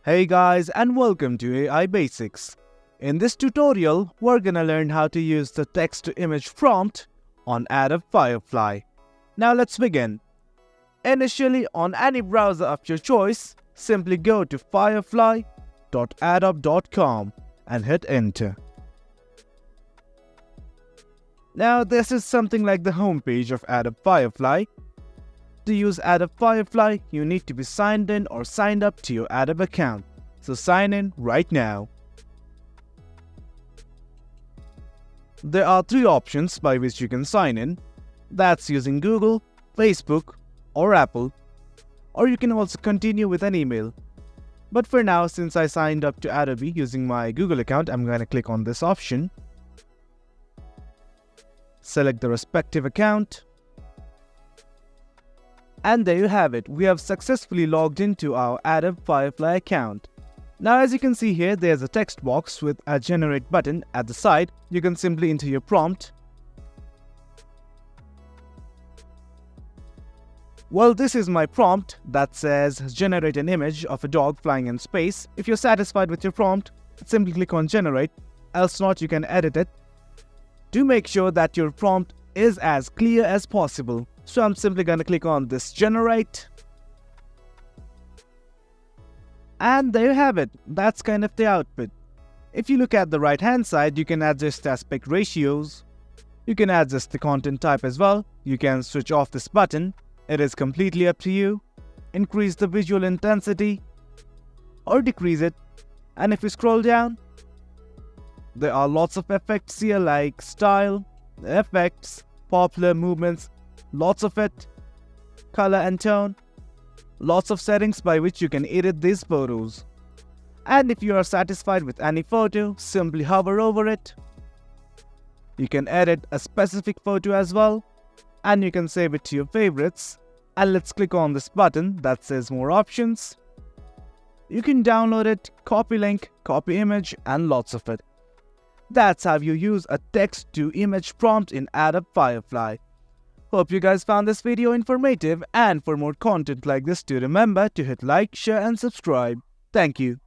Hey guys, and welcome to AI Basics. In this tutorial, we're gonna learn how to use the text-to-image prompt on Adobe Firefly. Now let's begin. Initially, on any browser of your choice, simply go to firefly.adobe.com and hit enter. Now this is something like the homepage of Adobe Firefly. To use Adobe Firefly, you need to be signed in or signed up to your Adobe account. So sign in right now. There are three options by which you can sign in. That's using Google, Facebook, or Apple. Or you can also continue with an email. But for now, since I signed up to Adobe using my Google account, I'm going to click on this option. Select the respective account. And there you have it, we have successfully logged into our Adobe Firefly account. Now as you can see here, there's a text box with a generate button at the side. You can simply enter your prompt. Well, this is my prompt that says generate an image of a dog flying in space. If you're satisfied with your prompt, simply click on generate, else not you can edit it. Do make sure that your prompt is as clear as possible. So I'm simply going to click on this generate. And there you have it. That's kind of the output. If you look at the right hand side, you can adjust aspect ratios. You can adjust the content type as well. You can switch off this button. It is completely up to you. Increase the visual intensity or decrease it. And if you scroll down, there are lots of effects here like style, effects, popular movements, lots of it, color and tone, lots of settings by which you can edit these photos. And if you are satisfied with any photo, simply hover over it. You can edit a specific photo as well, and you can save it to your favorites. And let's click on this button that says more options. You can download it, copy link, copy image, and lots of it. That's how you use a text-to-image prompt in Adobe Firefly. Hope you guys found this video informative, and for more content like this, do remember to hit like, share and subscribe. Thank you.